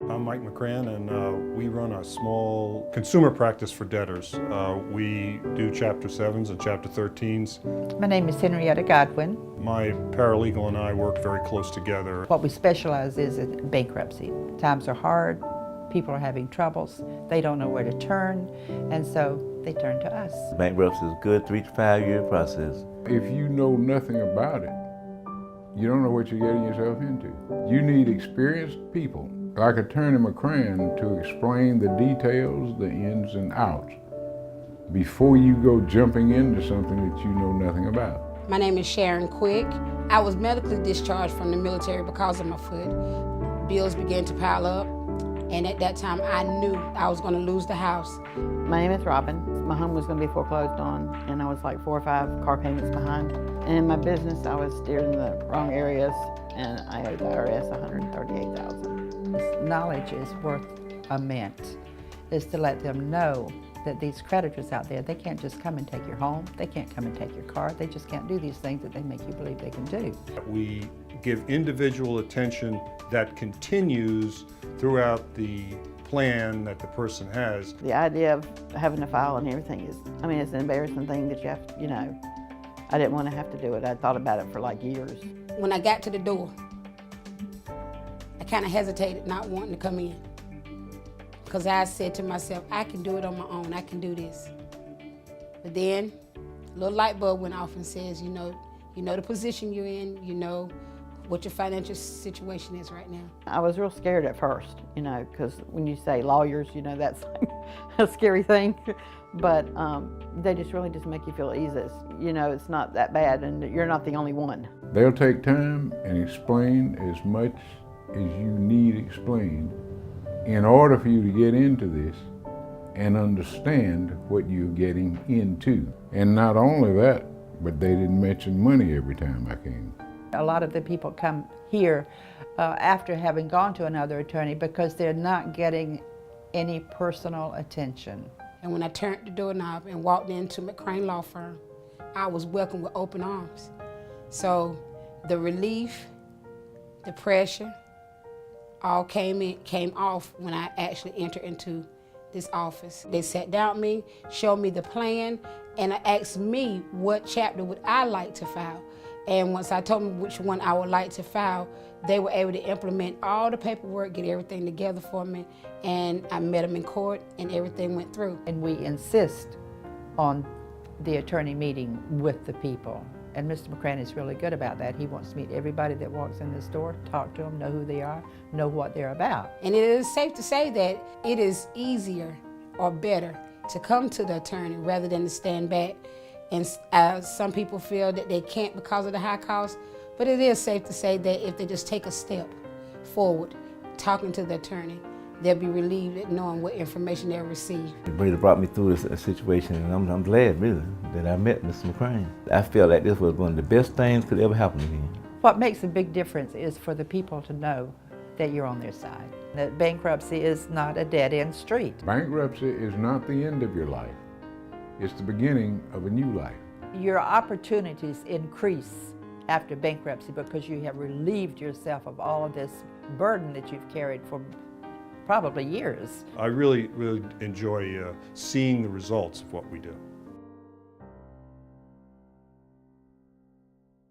I'm Mike McCrann, and we run a small consumer practice for debtors. We do Chapter 7s and Chapter 13s. My name is Henrietta Godwin. My paralegal and I work very close together. What we specialize is in bankruptcy. Times are hard, people are having troubles, they don't know where to turn, and so they turn to us. Bankruptcy is a good 3 to 5 year process. If you know nothing about it, you don't know what you're getting yourself into. You need experienced people like Attorney McCrann to explain the details, the ins and outs, before you go jumping into something that you know nothing about. My name is Sharon Quick. I was medically discharged from the military because of my foot. Bills began to pile up, and at that time I knew I was going to lose the house. My name is Robin. My home was going to be foreclosed on, and I was like 4 or 5 car payments behind. And in my business, I was steered in the wrong areas, and I owed the IRS $138,000. This knowledge is worth a mint, is to let them know that these creditors out there, they can't just come and take your home, they can't come and take your car, they just can't do these things that they make you believe they can do. We give individual attention that continues throughout the plan that the person has. The idea of having a file and everything is, I mean, it's an embarrassing thing that you have to, I didn't want to have to do it. I thought about it for like years. When I got to the door, I kind of hesitated not wanting to come in, because I said to myself, I can do it on my own, I can do this. But then a little light bulb went off and says, you know the position you're in, you know what your financial situation is right now. I was real scared at first, because when you say lawyers, that's like a scary thing. But they just really just make you feel easy. It's not that bad, and you're not the only one. They'll take time and explain as much as you need explained in order for you to get into this and understand what you're getting into. And not only that, but they didn't mention money every time I came. A lot of the people come here after having gone to another attorney because they're not getting any personal attention. And when I turned the doorknob and walked into McCrann Law Firm, I was welcomed with open arms. So the relief, the pressure, all came off when I actually entered into this office. They sat down with me, showed me the plan, and asked me what chapter would I like to file. And once I told them which one I would like to file, they were able to implement all the paperwork, get everything together for me, and I met them in court and everything went through. And we insist on the attorney meeting with the people. And Mr. McCrann is really good about that. He wants to meet everybody that walks in this door, talk to them, know who they are, know what they're about. And it is safe to say that it is easier or better to come to the attorney rather than to stand back. And some people feel that they can't because of the high cost, but it is safe to say that if they just take a step forward, talking to the attorney, they'll be relieved at knowing what information they'll receive. It really brought me through this situation, and I'm glad, really, that I met Mr. McCrann. I feel like this was one of the best things that could ever happen to me. What makes a big difference is for the people to know that you're on their side, that bankruptcy is not a dead-end street. Bankruptcy is not the end of your life. It's the beginning of a new life. Your opportunities increase after bankruptcy because you have relieved yourself of all of this burden that you've carried for probably years. I really enjoy seeing the results of what we do.